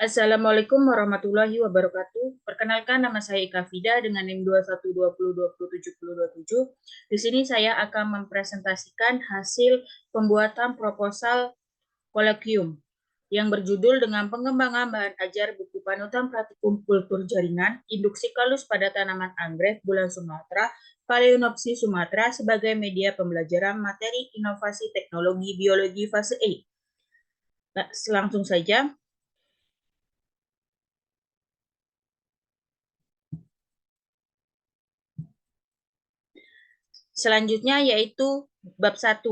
Assalamualaikum warahmatullahi wabarakatuh. Perkenalkan, nama saya Ika Fida dengan NIM 2120207027. Di sini saya akan mempresentasikan hasil pembuatan proposal kolokium yang berjudul dengan pengembangan bahan ajar buku panutan praktikum kultur jaringan induksi kalus pada tanaman anggrek bulan Sumatera, Phalaenopsis Sumatra sebagai media pembelajaran materi inovasi teknologi biologi fase E. Langsung saja. Selanjutnya yaitu bab 1,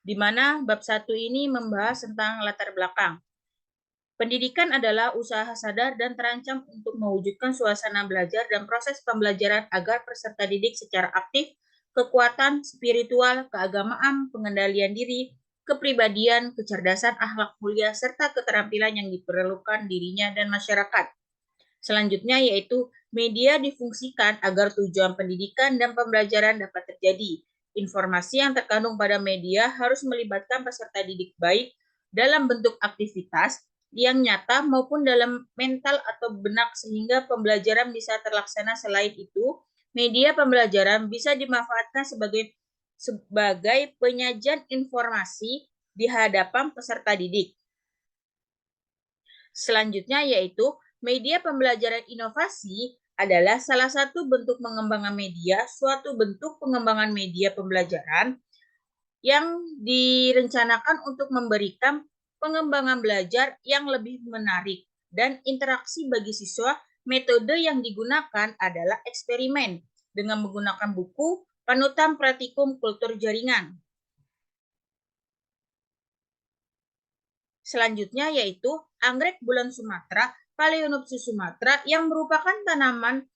di mana bab 1 ini membahas tentang latar belakang. Pendidikan adalah usaha sadar dan terancam untuk mewujudkan suasana belajar dan proses pembelajaran agar peserta didik secara aktif, kekuatan spiritual, keagamaan, pengendalian diri, kepribadian, kecerdasan, akhlak mulia, serta keterampilan yang diperlukan dirinya dan masyarakat. Selanjutnya yaitu media difungsikan agar tujuan pendidikan dan pembelajaran dapat terjadi. Informasi yang terkandung pada media harus melibatkan peserta didik baik dalam bentuk aktivitas yang nyata maupun dalam mental atau benak sehingga pembelajaran bisa terlaksana. Selain itu, media pembelajaran bisa dimanfaatkan sebagai penyajian informasi di hadapan peserta didik. Selanjutnya yaitu media pembelajaran inovasi adalah salah satu bentuk pengembangan media, suatu bentuk pengembangan media pembelajaran yang direncanakan untuk memberikan pengembangan belajar yang lebih menarik dan interaksi bagi siswa. Metode yang digunakan adalah eksperimen dengan menggunakan buku panutan praktikum kultur jaringan. Selanjutnya yaitu anggrek bulan Sumatera, Phalaenopsis Sumatra, yang merupakan tanaman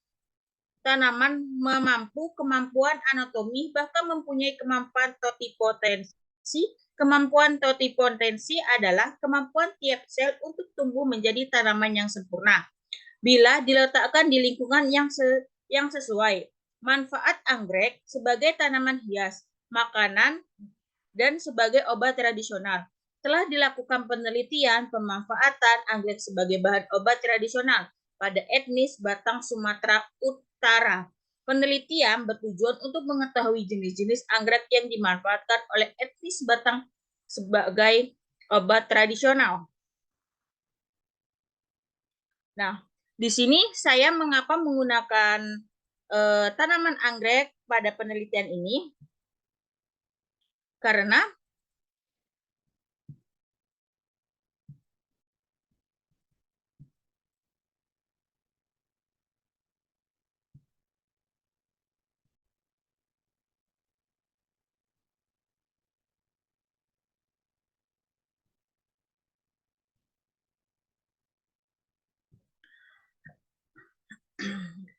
memampu kemampuan anatomi, bahkan mempunyai kemampuan totipotensi. Kemampuan totipotensi adalah kemampuan tiap sel untuk tumbuh menjadi tanaman yang sempurna bila diletakkan di lingkungan yang sesuai. Manfaat anggrek sebagai tanaman hias, makanan, dan sebagai obat tradisional. Telah dilakukan penelitian pemanfaatan anggrek sebagai bahan obat tradisional pada etnis Batang Sumatera Utara. Penelitian bertujuan untuk mengetahui jenis-jenis anggrek yang dimanfaatkan oleh etnis Batang sebagai obat tradisional. Nah, di sini saya mengapa menggunakan tanaman anggrek pada penelitian ini? Karena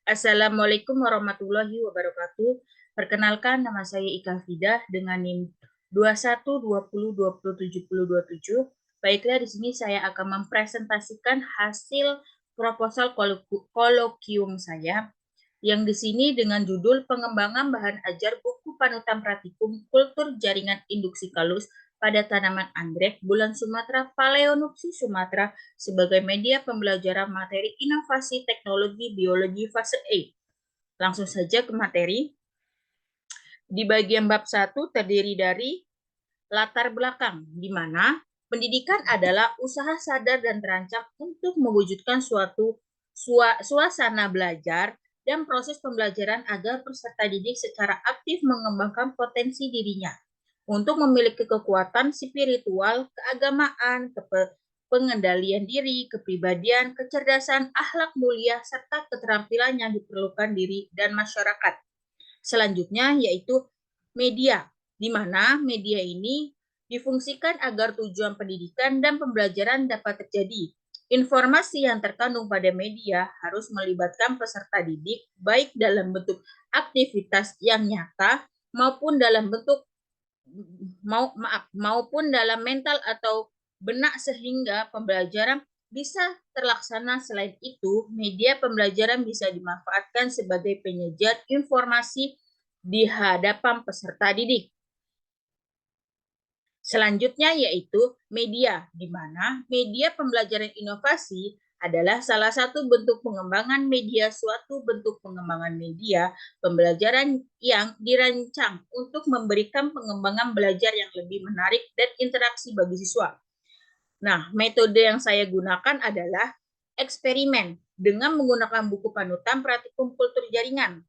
Assalamualaikum warahmatullahi wabarakatuh. Perkenalkan, nama saya Ika Fida dengan NIM 2120207027. Baiklah, di sini saya akan mempresentasikan hasil proposal kolokium saya yang di sini dengan judul pengembangan bahan ajar buku panutan praktikum kultur jaringan induksi kalus pada tanaman anggrek bulan Sumatera, Phalaenopsis Sumatra sebagai media pembelajaran materi inovasi teknologi biologi fase E. Langsung saja ke materi. Di bagian bab 1 terdiri dari latar belakang, di mana pendidikan adalah usaha sadar dan terancam untuk mewujudkan suasana belajar dan proses pembelajaran agar peserta didik secara aktif mengembangkan potensi dirinya untuk memiliki kekuatan spiritual, keagamaan, pengendalian diri, kepribadian, kecerdasan, akhlak mulia, serta keterampilan yang diperlukan diri dan masyarakat. Selanjutnya yaitu media, di mana media ini difungsikan agar tujuan pendidikan dan pembelajaran dapat terjadi. Informasi yang terkandung pada media harus melibatkan peserta didik baik dalam bentuk aktivitas yang nyata maupun dalam mental atau benak sehingga pembelajaran bisa terlaksana. Selain itu, media pembelajaran bisa dimanfaatkan sebagai penyajian informasi di hadapan peserta didik. Selanjutnya yaitu media, di mana media pembelajaran inovasi adalah salah satu bentuk pengembangan media, suatu bentuk pengembangan media pembelajaran yang dirancang untuk memberikan pengembangan belajar yang lebih menarik dan interaksi bagi siswa. Nah, metode yang saya gunakan adalah eksperimen dengan menggunakan buku panutan praktikum kultur jaringan.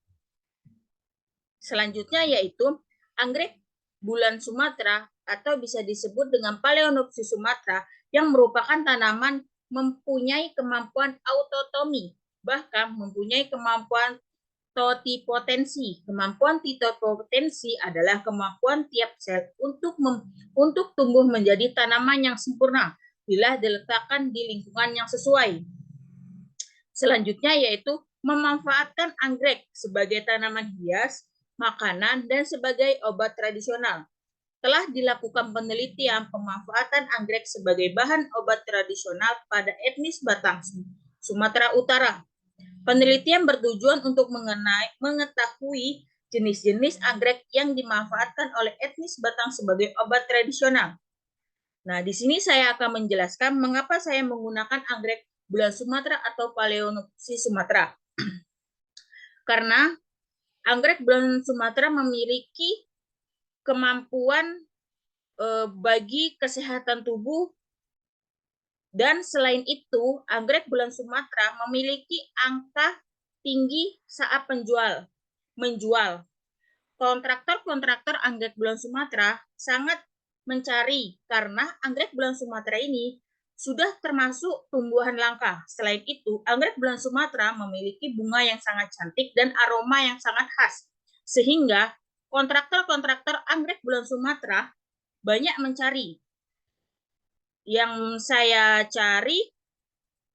Selanjutnya yaitu anggrek bulan Sumatera atau bisa disebut dengan Phalaenopsis Sumatra yang merupakan tanaman mempunyai kemampuan autotomi, bahkan mempunyai kemampuan totipotensi. Kemampuan totipotensi adalah kemampuan tiap sel untuk tumbuh menjadi tanaman yang sempurna bila diletakkan di lingkungan yang sesuai. Selanjutnya yaitu memanfaatkan anggrek sebagai tanaman hias, makanan, dan sebagai obat tradisional. Telah dilakukan penelitian pemanfaatan anggrek sebagai bahan obat tradisional pada etnis Batak, Sumatera Utara. Penelitian bertujuan untuk mengetahui jenis-jenis anggrek yang dimanfaatkan oleh etnis Batak sebagai obat tradisional. Nah, di sini saya akan menjelaskan mengapa saya menggunakan anggrek bulan Sumatera atau Phalaenopsis Sumatra. Karena anggrek bulan Sumatera memiliki kemampuan bagi kesehatan tubuh, dan selain itu anggrek bulan Sumatera memiliki angka tinggi saat menjual. Kontraktor anggrek bulan Sumatera sangat mencari karena anggrek bulan Sumatera ini sudah termasuk tumbuhan langka. Selain itu, anggrek bulan Sumatera memiliki bunga yang sangat cantik dan aroma yang sangat khas, sehingga kontraktor anggrek bulan Sumatera banyak mencari. Yang saya cari,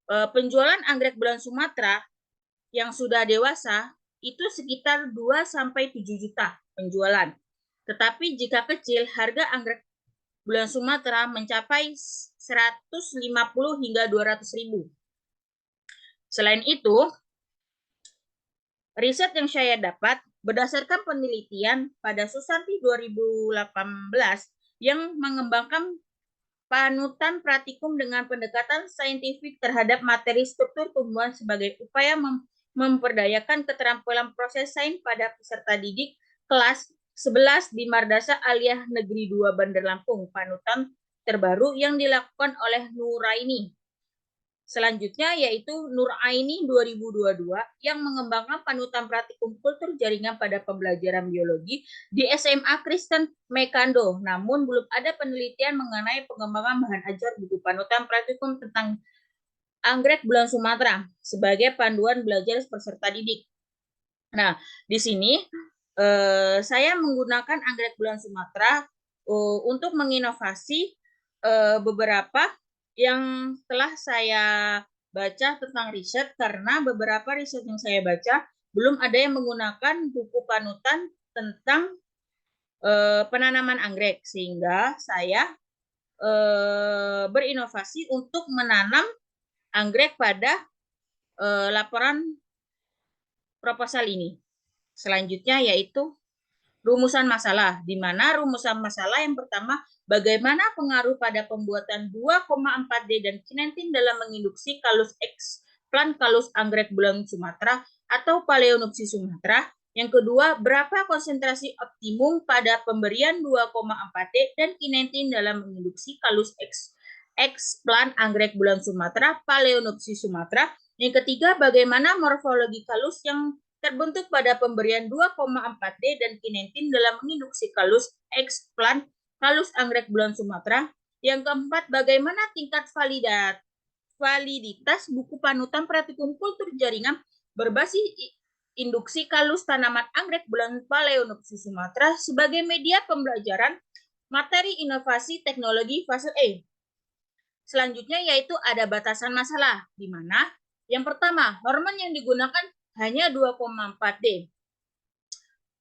penjualan anggrek bulan Sumatera yang sudah dewasa itu sekitar 2-7 juta penjualan. Tetapi jika kecil, harga anggrek bulan Sumatera mencapai 150 hingga 200 ribu. Selain itu, riset yang saya dapat berdasarkan penelitian pada Susanti 2018 yang mengembangkan panutan praktikum dengan pendekatan saintifik terhadap materi struktur tumbuhan sebagai upaya memperdayakan keterampilan proses sains pada peserta didik kelas 11 di Mardasa Aliyah Negeri 2 Bandar Lampung, panutan terbaru yang dilakukan oleh Nuraini. Selanjutnya yaitu Nuraini 2022 yang mengembangkan panutan praktikum kultur jaringan pada pembelajaran biologi di SMA Kristen Mekando. Namun belum ada penelitian mengenai pengembangan bahan ajar buku panutan praktikum tentang anggrek bulan Sumatera sebagai panduan belajar peserta didik. Nah, di sini saya menggunakan anggrek bulan Sumatera untuk menginovasi beberapa yang telah saya baca tentang riset, karena beberapa riset yang saya baca belum ada yang menggunakan buku panutan tentang penanaman anggrek, sehingga saya berinovasi untuk menanam anggrek pada laporan proposal ini. Selanjutnya yaitu rumusan masalah, di mana rumusan masalah yang pertama, bagaimana pengaruh pada pembuatan 2,4D dan kinentin dalam menginduksi kalus eksplan kalus anggrek bulan Sumatera atau Phalaenopsis Sumatra. Yang kedua, berapa konsentrasi optimum pada pemberian 2,4D dan kinentin dalam menginduksi kalus eksplan anggrek bulan Sumatera Phalaenopsis Sumatra. Yang ketiga, bagaimana morfologi kalus yang terbentuk pada pemberian 2,4D dan kinentin dalam menginduksi kalus eksplan kalus anggrek bulan Sumatera. Yang keempat, bagaimana tingkat validitas buku panutan praktikum kultur jaringan berbasis induksi kalus tanaman anggrek bulan Phalaenopsis Sumatra sebagai media pembelajaran materi inovasi teknologi fase E. Selanjutnya yaitu ada batasan masalah, di mana yang pertama, hormon yang digunakan hanya 2,4D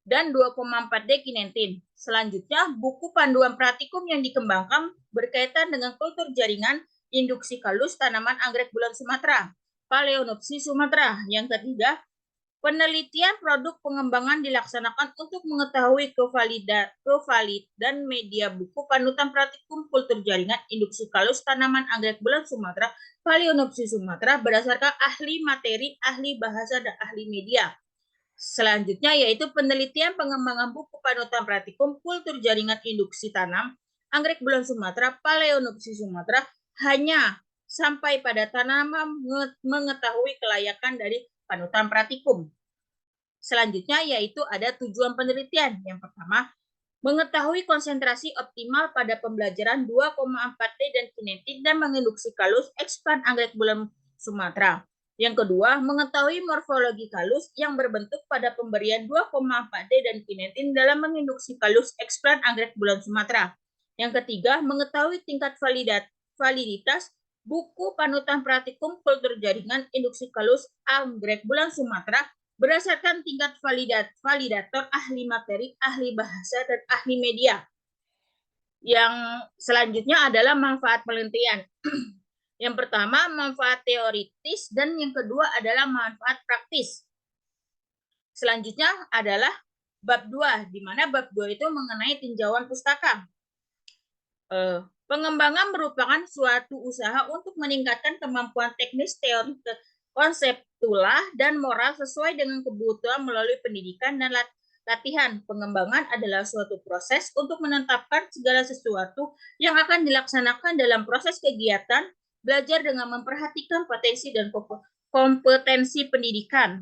dan 2,4D kinentin. Selanjutnya, buku panduan praktikum yang dikembangkan berkaitan dengan kultur jaringan induksi kalus tanaman anggrek bulan Sumatera, Phalaenopsis Sumatra. Yang ketiga, Penelitian produk pengembangan dilaksanakan untuk mengetahui kevalidan media buku panutan praktikum kultur jaringan induksi kalus tanaman anggrek bulan Sumatera, Phalaenopsis Sumatra berdasarkan ahli materi, ahli bahasa, dan ahli media. Selanjutnya yaitu penelitian pengembangan buku panutan praktikum kultur jaringan induksi tanam anggrek bulan Sumatera, Phalaenopsis Sumatra hanya sampai pada tanaman mengetahui kelayakan dari panutan praktikum. Selanjutnya yaitu ada tujuan penelitian. Yang pertama, mengetahui konsentrasi optimal pada pembelajaran 2,4D dan kinetik dan menginduksi kalus expand anggrek bulan Sumatera. Yang kedua, mengetahui morfologi kalus yang berbentuk pada pemberian 2,4D dan kinetin dalam menginduksi kalus expand anggrek bulan Sumatera. Yang ketiga, mengetahui tingkat validitas buku panutan praktikum kultur jaringan induksi kalus anggrek bulan Sumatera berdasarkan tingkat validator, ahli materi, ahli bahasa, dan ahli media. Yang selanjutnya adalah manfaat penelitian. Yang pertama, manfaat teoritis, dan yang kedua adalah manfaat praktis. Selanjutnya adalah bab 2, di mana bab 2 itu mengenai tinjauan pustaka. Pengembangan merupakan suatu usaha untuk meningkatkan kemampuan teknis, teori, konseptual, dan moral sesuai dengan kebutuhan melalui pendidikan dan latihan. Pengembangan adalah suatu proses untuk menetapkan segala sesuatu yang akan dilaksanakan dalam proses kegiatan belajar dengan memperhatikan potensi dan kompetensi pendidikan.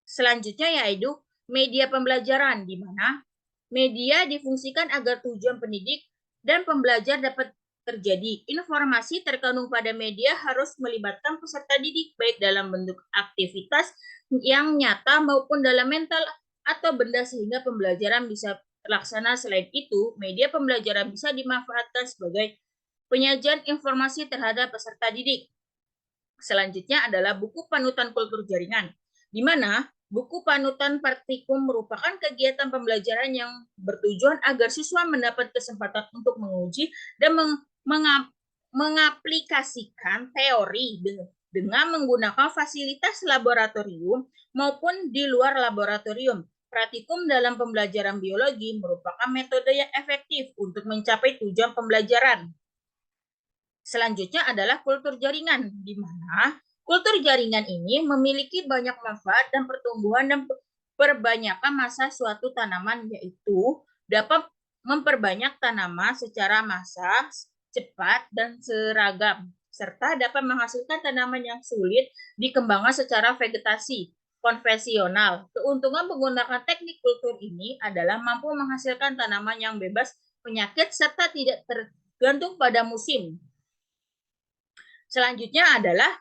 Selanjutnya yaitu media pembelajaran, di mana media difungsikan agar tujuan pendidik dan pembelajar dapat terjadi. Informasi terkandung pada media harus melibatkan peserta didik, baik dalam bentuk aktivitas yang nyata maupun dalam mental atau benda sehingga pembelajaran bisa terlaksana. Selain itu, media pembelajaran bisa dimanfaatkan sebagai penyajian informasi terhadap peserta didik. Selanjutnya adalah buku panutan kultur jaringan, di mana buku panutan praktikum merupakan kegiatan pembelajaran yang bertujuan agar siswa mendapat kesempatan untuk menguji dan mengaplikasikan teori dengan menggunakan fasilitas laboratorium maupun di luar laboratorium. Praktikum dalam pembelajaran biologi merupakan metode yang efektif untuk mencapai tujuan pembelajaran. Selanjutnya adalah kultur jaringan, di mana kultur jaringan ini memiliki banyak manfaat dan pertumbuhan dan perbanyakan massa suatu tanaman, yaitu dapat memperbanyak tanaman secara massas, cepat, dan seragam, serta dapat menghasilkan tanaman yang sulit dikembangkan secara vegetasi konvensional. Keuntungan menggunakan teknik kultur ini adalah mampu menghasilkan tanaman yang bebas penyakit serta tidak tergantung pada musim. Selanjutnya adalah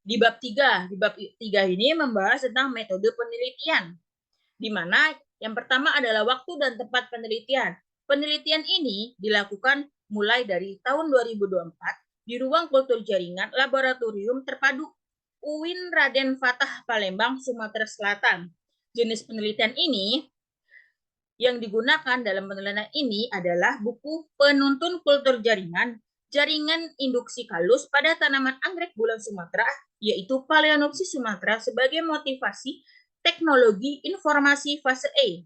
di bab 3. Di bab 3 ini membahas tentang metode penelitian, di mana yang pertama adalah waktu dan tempat penelitian. Penelitian ini dilakukan mulai dari tahun 2024 di ruang kultur jaringan laboratorium terpadu UIN Raden Fatah Palembang, Sumatera Selatan. Jenis penelitian ini yang digunakan dalam penelitian ini adalah buku penuntun kultur jaringan induksi kalus pada tanaman anggrek bulan Sumatera, yaitu Phalaenopsis Sumatra sebagai motivasi teknologi informasi fase E.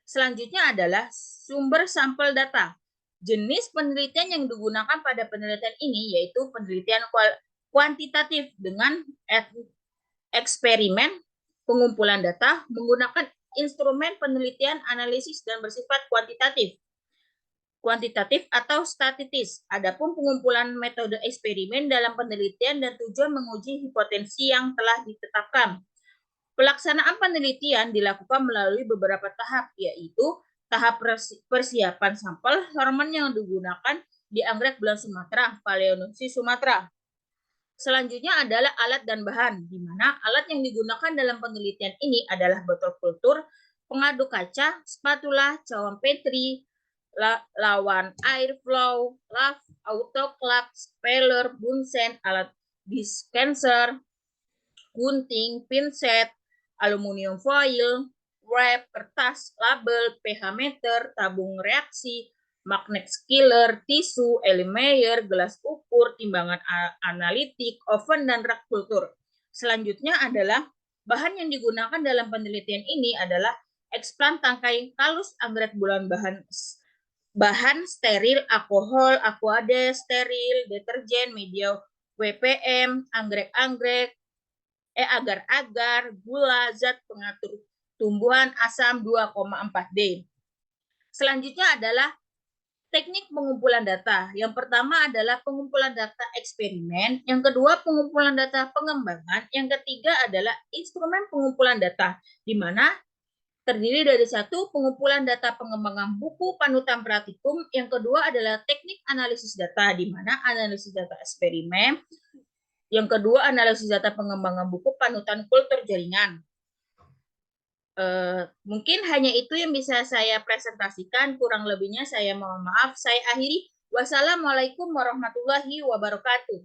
Selanjutnya adalah sumber sampel data. Jenis penelitian yang digunakan pada penelitian ini yaitu penelitian kuantitatif dengan eksperimen pengumpulan data menggunakan instrumen penelitian analisis dan bersifat kuantitatif atau statistis. Adapun pengumpulan metode eksperimen dalam penelitian dan tujuan menguji hipotensi yang telah ditetapkan. Pelaksanaan penelitian dilakukan melalui beberapa tahap, yaitu tahap persiapan sampel hormon yang digunakan di anggrek bulan Sumatera, Phalaenopsis Sumatra. Selanjutnya adalah alat dan bahan, di mana alat yang digunakan dalam penelitian ini adalah botol kultur, pengaduk kaca, spatula, cawan petri, lawan air flow, autoclave, speller, bunsen, alat dispenser, gunting, pinset, aluminium foil, wrap, kertas, label, pH meter, tabung reaksi, magnet skiller, tisu, Erlenmeyer, gelas ukur, timbangan analitik, oven, dan rak kultur. Selanjutnya adalah Bahan yang digunakan dalam penelitian ini adalah eksplan tangkai kalus, anggrek bulan, bahan steril, alkohol, aquade steril, deterjen, media WPM, anggrek-anggrek, agar-agar, gula, zat pengatur tumbuhan, asam 2,4D. Selanjutnya adalah teknik pengumpulan data. Yang pertama adalah pengumpulan data eksperimen, yang kedua pengumpulan data pengembangan, yang ketiga adalah instrumen pengumpulan data, di mana terdiri dari satu, pengumpulan data pengembangan buku panutan praktikum, yang kedua adalah teknik analisis data, di mana analisis data eksperimen, yang kedua analisis data pengembangan buku panutan kultur jaringan. Mungkin hanya itu yang bisa saya presentasikan, kurang lebihnya saya mohon maaf. Saya akhiri. Wassalamualaikum warahmatullahi wabarakatuh.